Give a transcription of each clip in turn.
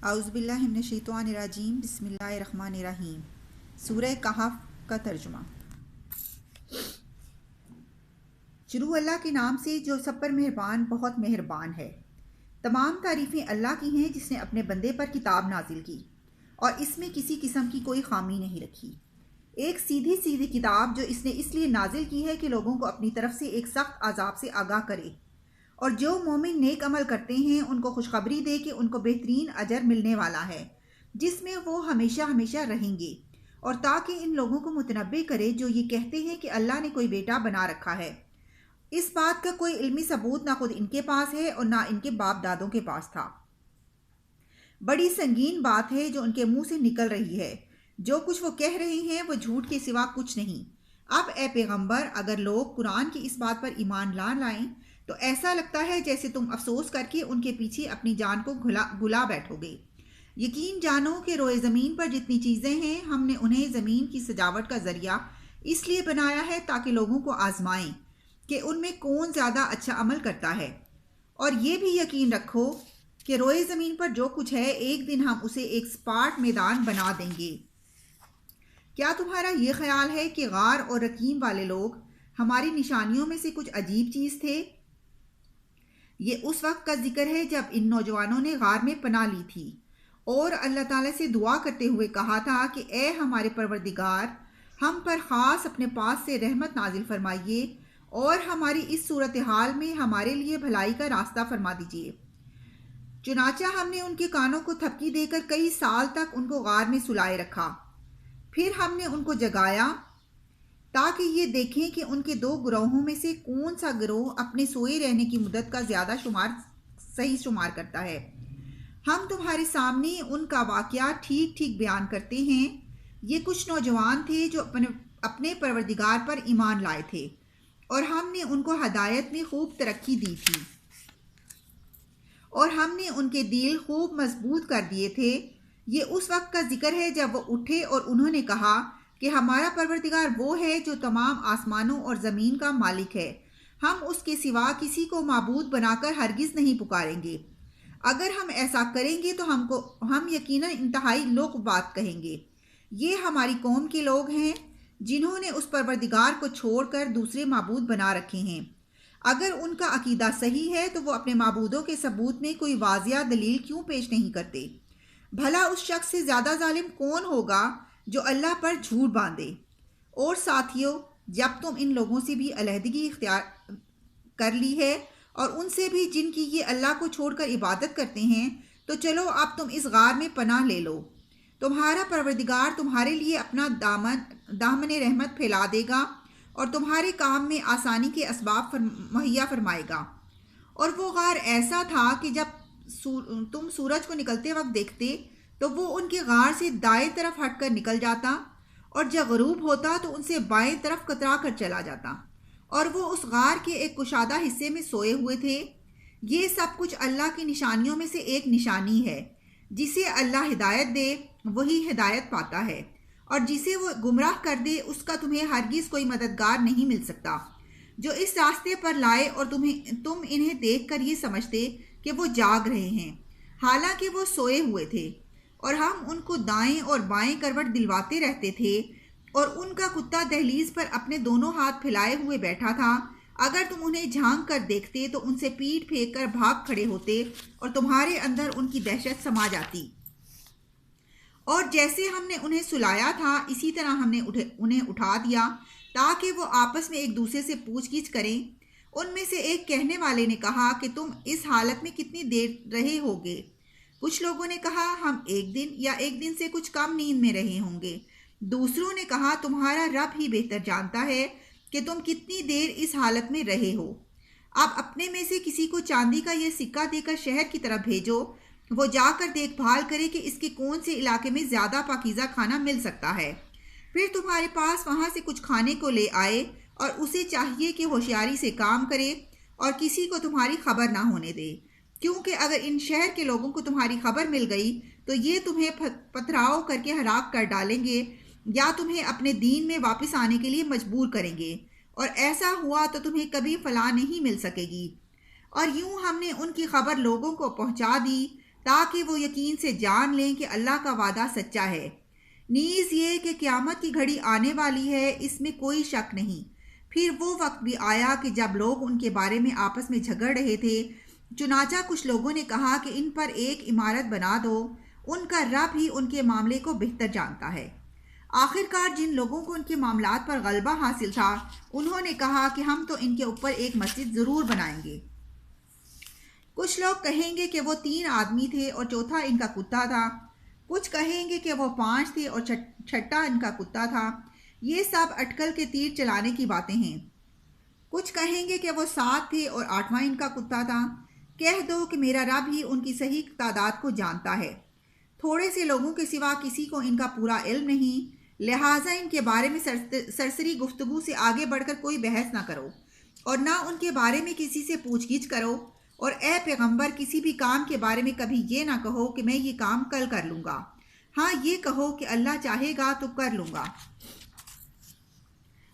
اعوذ باللہ من الشیطان الرجیم، بسم اللہ الرحمن الرحیم۔ سورہ کہف کا ترجمہ۔ شروع اللہ کے نام سے جو سب پر مہربان بہت مہربان ہے۔ تمام تعریفیں اللہ کی ہیں جس نے اپنے بندے پر کتاب نازل کی اور اس میں کسی قسم کی کوئی خامی نہیں رکھی۔ ایک سیدھی سیدھی کتاب جو اس نے اس لیے نازل کی ہے کہ لوگوں کو اپنی طرف سے ایک سخت عذاب سے آگاہ کرے، اور جو مومن نیک عمل کرتے ہیں ان کو خوشخبری دے کہ ان کو بہترین اجر ملنے والا ہے جس میں وہ ہمیشہ ہمیشہ رہیں گے، اور تاکہ ان لوگوں کو متنبع کرے جو یہ کہتے ہیں کہ اللہ نے کوئی بیٹا بنا رکھا ہے۔ اس بات کا کوئی علمی ثبوت نہ خود ان کے پاس ہے اور نہ ان کے باپ دادوں کے پاس تھا۔ بڑی سنگین بات ہے جو ان کے منہ سے نکل رہی ہے۔ جو کچھ وہ کہہ رہے ہیں وہ جھوٹ کے سوا کچھ نہیں۔ اب اے پیغمبر، اگر لوگ قرآن کی اس بات پر ایمان نہ لائیں تو ایسا لگتا ہے جیسے تم افسوس کر کے ان کے پیچھے اپنی جان کو گلا بیٹھو گے۔ یقین جانو کہ روئے زمین پر جتنی چیزیں ہیں ہم نے انہیں زمین کی سجاوٹ کا ذریعہ اس لیے بنایا ہے تاکہ لوگوں کو آزمائیں کہ ان میں کون زیادہ اچھا عمل کرتا ہے، اور یہ بھی یقین رکھو کہ روئے زمین پر جو کچھ ہے ایک دن ہم اسے ایک سپاٹ میدان بنا دیں گے۔ کیا تمہارا یہ خیال ہے کہ غار اور رقیم والے لوگ ہماری نشانیوں میں سے کچھ عجیب چیز تھے؟ یہ اس وقت کا ذکر ہے جب ان نوجوانوں نے غار میں پناہ لی تھی اور اللہ تعالیٰ سے دعا کرتے ہوئے کہا تھا کہ اے ہمارے پروردگار، ہم پر خاص اپنے پاس سے رحمت نازل فرمائیے اور ہماری اس صورتحال میں ہمارے لیے بھلائی کا راستہ فرما دیجیے۔ چنانچہ ہم نے ان کے کانوں کو تھپکی دے کر کئی سال تک ان کو غار میں سلائے رکھا، پھر ہم نے ان کو جگایا تاکہ یہ دیکھیں کہ ان کے دو گروہوں میں سے کون سا گروہ اپنے سوئے رہنے کی مدت کا زیادہ صحیح شمار کرتا ہے۔ ہم تمہارے سامنے ان کا واقعہ ٹھیک ٹھیک بیان کرتے ہیں۔ یہ کچھ نوجوان تھے جو اپنے پروردگار پر ایمان لائے تھے اور ہم نے ان کو ہدایت میں خوب ترقی دی تھی، اور ہم نے ان کے دل خوب مضبوط کر دیے تھے۔ یہ اس وقت کا ذکر ہے جب وہ اٹھے اور انہوں نے کہا کہ ہمارا پروردگار وہ ہے جو تمام آسمانوں اور زمین کا مالک ہے، ہم اس کے سوا کسی کو معبود بنا کر ہرگز نہیں پکاریں گے۔ اگر ہم ایسا کریں گے تو ہم یقیناً انتہائی لوگ بات کہیں گے۔ یہ ہماری قوم کے لوگ ہیں جنہوں نے اس پروردگار کو چھوڑ کر دوسرے معبود بنا رکھے ہیں۔ اگر ان کا عقیدہ صحیح ہے تو وہ اپنے معبودوں کے ثبوت میں کوئی واضح دلیل کیوں پیش نہیں کرتے؟ بھلا اس شخص سے زیادہ ظالم کون ہوگا جو اللہ پر جھوٹ باندھے؟ اور ساتھیو، جب تم ان لوگوں سے بھی علیحدگی اختیار کر لی ہے اور ان سے بھی جن کی یہ اللہ کو چھوڑ کر عبادت کرتے ہیں، تو چلو اب تم اس غار میں پناہ لے لو۔ تمہارا پروردگار تمہارے لیے اپنا دامن رحمت پھیلا دے گا اور تمہارے کام میں آسانی کے اسباب مہیا فرمائے گا۔ اور وہ غار ایسا تھا کہ جب تم سورج کو نکلتے وقت دیکھتے تو وہ ان کے غار سے دائیں طرف ہٹ کر نکل جاتا، اور جب غروب ہوتا تو ان سے بائیں طرف کترا کر چلا جاتا، اور وہ اس غار کے ایک کشادہ حصے میں سوئے ہوئے تھے۔ یہ سب کچھ اللہ کی نشانیوں میں سے ایک نشانی ہے۔ جسے اللہ ہدایت دے وہی ہدایت پاتا ہے، اور جسے وہ گمراہ کر دے اس کا تمہیں ہرگز کوئی مددگار نہیں مل سکتا۔ جو اس راستے پر لائے اور تم انہیں دیکھ کر یہ سمجھتے کہ وہ جاگ رہے ہیں، حالانکہ وہ سوئے ہوئے تھے، اور ہم ان کو دائیں اور بائیں کروٹ دلواتے رہتے تھے، اور ان کا کتا دہلیز پر اپنے دونوں ہاتھ پھیلائے ہوئے بیٹھا تھا۔ اگر تم انہیں جھانک کر دیکھتے تو ان سے پیٹ پھینک کر بھاگ کھڑے ہوتے اور تمہارے اندر ان کی دہشت سما جاتی۔ اور جیسے ہم نے انہیں سلایا تھا اسی طرح ہم نے انہیں اٹھا دیا تاکہ وہ آپس میں ایک دوسرے سے پوچھ گچھ کریں۔ ان میں سے ایک کہنے والے نے کہا کہ تم اس حالت میں کتنی دیر رہے ہوگے؟ کچھ لوگوں نے کہا ہم ایک دن یا ایک دن سے کچھ کم نیند میں رہے ہوں گے۔ دوسروں نے کہا تمہارا رب ہی بہتر جانتا ہے کہ تم کتنی دیر اس حالت میں رہے ہو۔ اب اپنے میں سے کسی کو چاندی کا یہ سکہ دے کر شہر کی طرف بھیجو، وہ جا کر دیکھ بھال کرے کہ اس کے کون سے علاقے میں زیادہ پاکیزہ کھانا مل سکتا ہے، پھر تمہارے پاس وہاں سے کچھ کھانے کو لے آئے، اور اسے چاہیے کہ ہوشیاری سے کام کرے اور کسی کو تمہاری خبر نہ ہونے دے، کیونکہ اگر ان شہر کے لوگوں کو تمہاری خبر مل گئی تو یہ تمہیں پتھراؤ کر کے ہلاک کر ڈالیں گے یا تمہیں اپنے دین میں واپس آنے کے لیے مجبور کریں گے، اور ایسا ہوا تو تمہیں کبھی فلاح نہیں مل سکے گی۔ اور یوں ہم نے ان کی خبر لوگوں کو پہنچا دی تاکہ وہ یقین سے جان لیں کہ اللہ کا وعدہ سچا ہے۔ نیز یہ کہ قیامت کی گھڑی آنے والی ہے، اس میں کوئی شک نہیں۔ پھر وہ وقت بھی آیا کہ جب لوگ ان کے بارے میں آپس میں جھگڑ رہے تھے، چنانچہ کچھ لوگوں نے کہا کہ ان پر ایک عمارت بنا دو، ان کا رب ہی ان کے معاملے کو بہتر جانتا ہے۔ آخر کار جن لوگوں کو ان کے معاملات پر غلبہ حاصل تھا، انہوں نے کہا کہ ہم تو ان کے اوپر ایک مسجد ضرور بنائیں گے۔ کچھ لوگ کہیں گے کہ وہ 3 آدمی تھے اور چوتھا ان کا کتا تھا، کچھ کہیں گے کہ وہ 5 تھے اور چھٹا ان کا کتا تھا۔ یہ سب اٹکل کے تیر چلانے کی باتیں ہیں۔ کچھ کہیں گے کہ وہ 7 تھے اور 8واں ان کا کتا تھا۔ کہہ دو کہ میرا رب ہی ان کی صحیح تعداد کو جانتا ہے۔ تھوڑے سے لوگوں کے سوا کسی کو ان کا پورا علم نہیں، لہٰذا ان کے بارے میں سرسری گفتگو سے آگے بڑھ کر کوئی بحث نہ کرو اور نہ ان کے بارے میں کسی سے پوچھ گچھ کرو، اور اے پیغمبر کسی بھی کام کے بارے میں کبھی یہ نہ کہو کہ میں یہ کام کل کر لوں گا، ہاں یہ کہو کہ اللہ چاہے گا تو کر لوں گا۔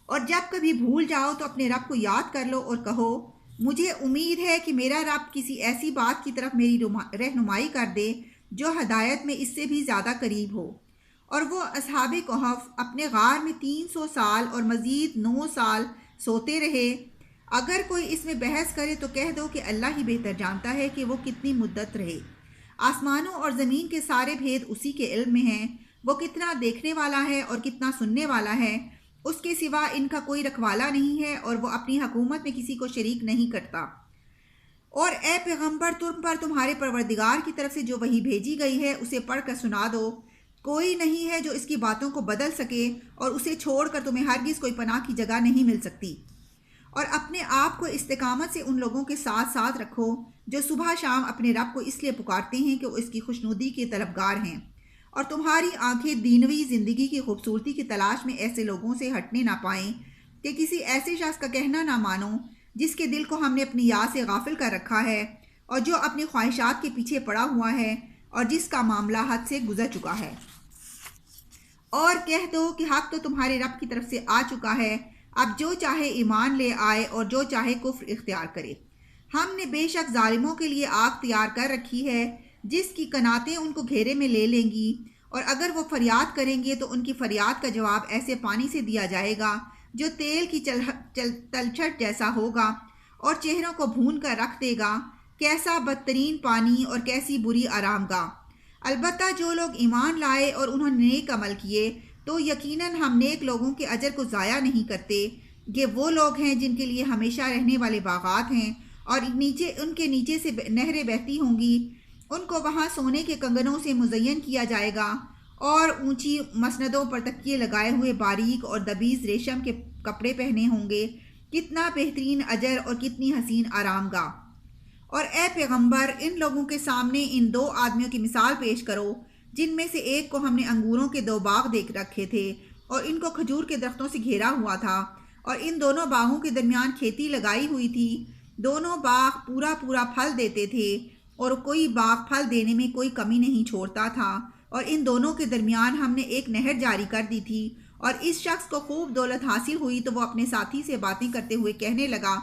اور جب کبھی بھول جاؤ تو اپنے رب کو یاد کر لو اور کہو مجھے امید ہے کہ میرا رب کسی ایسی بات کی طرف میری رہنمائی کر دے جو ہدایت میں اس سے بھی زیادہ قریب ہو۔ اور وہ اصحاب کہف اپنے غار میں 300 سال اور مزید 9 سال سوتے رہے۔ اگر کوئی اس میں بحث کرے تو کہہ دو کہ اللہ ہی بہتر جانتا ہے کہ وہ کتنی مدت رہے۔ آسمانوں اور زمین کے سارے بھید اسی کے علم میں ہیں۔ وہ کتنا دیکھنے والا ہے اور کتنا سننے والا ہے، اس کے سوا ان کا کوئی رکھوالا نہیں ہے، اور وہ اپنی حکومت میں کسی کو شریک نہیں کرتا۔ اور اے پیغمبر تم پر تمہارے پروردگار کی طرف سے جو وحی بھیجی گئی ہے اسے پڑھ کر سنا دو۔ کوئی نہیں ہے جو اس کی باتوں کو بدل سکے، اور اسے چھوڑ کر تمہیں ہرگز کوئی پناہ کی جگہ نہیں مل سکتی۔ اور اپنے آپ کو استقامت سے ان لوگوں کے ساتھ ساتھ رکھو جو صبح شام اپنے رب کو اس لیے پکارتے ہیں کہ وہ اس کی خوشنودی کے طلبگار ہیں، اور تمہاری آنکھیں دینوی زندگی کی خوبصورتی کی تلاش میں ایسے لوگوں سے ہٹنے نہ پائیں کہ کسی ایسے شخص کا کہنا نہ مانو جس کے دل کو ہم نے اپنی یاد سے غافل کر رکھا ہے، اور جو اپنی خواہشات کے پیچھے پڑا ہوا ہے، اور جس کا معاملہ حد سے گزر چکا ہے۔ اور کہہ دو کہ حق تو تمہارے رب کی طرف سے آ چکا ہے، اب جو چاہے ایمان لے آئے اور جو چاہے کفر اختیار کرے۔ ہم نے بے شک ظالموں کے لیے آگ تیار کر رکھی ہے جس کی کناتیں ان کو گھیرے میں لے لیں گی، اور اگر وہ فریاد کریں گے تو ان کی فریاد کا جواب ایسے پانی سے دیا جائے گا جو تیل کی تلچھٹ جیسا ہوگا اور چہروں کو بھون کر رکھ دے گا۔ کیسا بدترین پانی اور کیسی بری آرام گاہ! البتہ جو لوگ ایمان لائے اور انہوں نے نیک عمل کیے تو یقیناً ہم نیک لوگوں کے اجر کو ضائع نہیں کرتے۔ یہ وہ لوگ ہیں جن کے لیے ہمیشہ رہنے والے باغات ہیں، اور ان کے نیچے سے نہریں بہتی ہوں گی۔ ان کو وہاں سونے کے کنگنوں سے مزین کیا جائے گا، اور اونچی مسندوں پر تکیے لگائے ہوئے باریک اور دبیز ریشم کے کپڑے پہنے ہوں گے۔ کتنا بہترین اجر اور کتنی حسین آرام گاہ! اور اے پیغمبر ان لوگوں کے سامنے ان 2 آدمیوں کی مثال پیش کرو جن میں سے ایک کو ہم نے انگوروں کے 2 باغ دیکھ رکھے تھے اور ان کو کھجور کے درختوں سے گھیرا ہوا تھا، اور ان دونوں باغوں کے درمیان کھیتی لگائی ہوئی تھی۔ دونوں باغ پورا پورا پھل دیتے تھے، اور کوئی باغ پھل دینے میں کوئی کمی نہیں چھوڑتا تھا، اور ان دونوں کے درمیان ہم نے ایک نہر جاری کر دی تھی۔ اور اس شخص کو خوب دولت حاصل ہوئی تو وہ اپنے ساتھی سے باتیں کرتے ہوئے کہنے لگا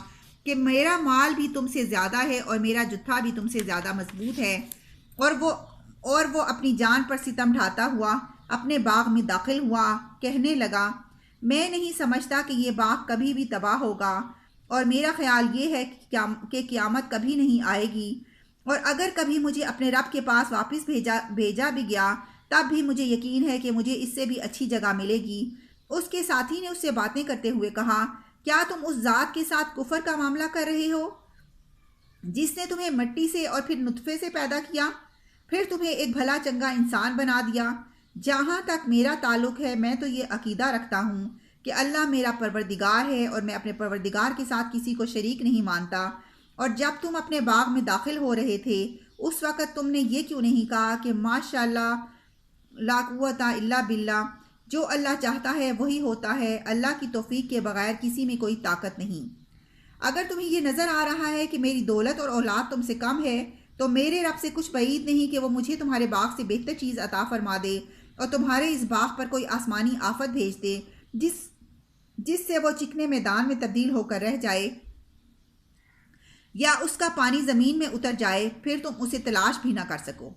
کہ میرا مال بھی تم سے زیادہ ہے اور میرا جتھا بھی تم سے زیادہ مضبوط ہے، اور وہ اپنی جان پر ستم ڈھاتا ہوا اپنے باغ میں داخل ہوا۔ کہنے لگا میں نہیں سمجھتا کہ یہ باغ کبھی بھی تباہ ہوگا، اور میرا خیال یہ ہے کہ قیامت کبھی نہیں آئے گی، اور اگر کبھی مجھے اپنے رب کے پاس واپس بھیجا بھی گیا تب بھی مجھے یقین ہے کہ مجھے اس سے بھی اچھی جگہ ملے گی۔ اس کے ساتھی نے اس سے باتیں کرتے ہوئے کہا کیا تم اس ذات کے ساتھ کفر کا معاملہ کر رہے ہو جس نے تمہیں مٹی سے اور پھر نطفے سے پیدا کیا، پھر تمہیں ایک بھلا چنگا انسان بنا دیا؟ جہاں تک میرا تعلق ہے میں تو یہ عقیدہ رکھتا ہوں کہ اللہ میرا پروردگار ہے، اور میں اپنے پروردگار کے ساتھ کسی کو شریک نہیں مانتا۔ اور جب تم اپنے باغ میں داخل ہو رہے تھے اس وقت تم نے یہ کیوں نہیں کہا کہ ماشاء اللہ لا قوت الا باللہ، جو اللہ چاہتا ہے وہی ہوتا ہے، اللہ کی توفیق کے بغیر کسی میں کوئی طاقت نہیں۔ اگر تمہیں یہ نظر آ رہا ہے کہ میری دولت اور اولاد تم سے کم ہے تو میرے رب سے کچھ بعید نہیں کہ وہ مجھے تمہارے باغ سے بہتر چیز عطا فرما دے اور تمہارے اس باغ پر کوئی آسمانی آفت بھیج دے جس سے وہ چکنے میدان میں تبدیل ہو کر رہ جائے۔ یا اس کا پانی زمین میں اتر جائے پھر تم اسے تلاش بھی نہ کر سکو۔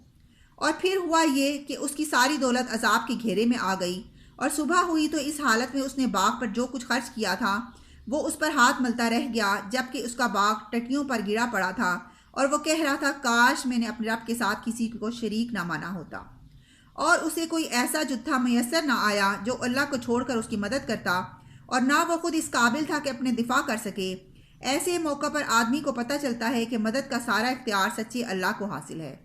اور پھر ہوا یہ کہ اس کی ساری دولت عذاب کے گھیرے میں آ گئی، اور صبح ہوئی تو اس حالت میں اس نے باغ پر جو کچھ خرچ کیا تھا وہ اس پر ہاتھ ملتا رہ گیا، جبکہ اس کا باغ ٹٹیوں پر گرا پڑا تھا، اور وہ کہہ رہا تھا کاش میں نے اپنے رب کے ساتھ کسی کو شریک نہ مانا ہوتا۔ اور اسے کوئی ایسا جتھا میسر نہ آیا جو اللہ کو چھوڑ کر اس کی مدد کرتا، اور نہ وہ خود اس قابل تھا کہ اپنے دفاع کر سکے۔ ایسے موقع پر آدمی کو پتہ چلتا ہے کہ مدد کا سارا اختیار سچے اللہ کو حاصل ہے۔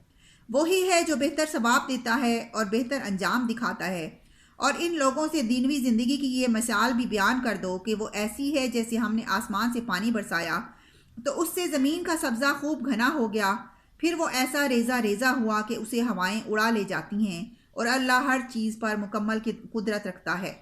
وہی ہے جو بہتر ثواب دیتا ہے اور بہتر انجام دکھاتا ہے۔ اور ان لوگوں سے دینوی زندگی کی یہ مثال بھی بیان کر دو کہ وہ ایسی ہے جیسے ہم نے آسمان سے پانی برسایا تو اس سے زمین کا سبزہ خوب گھنا ہو گیا، پھر وہ ایسا ریزہ ریزہ ہوا کہ اسے ہوائیں اڑا لے جاتی ہیں، اور اللہ ہر چیز پر مکمل قدرت رکھتا ہے۔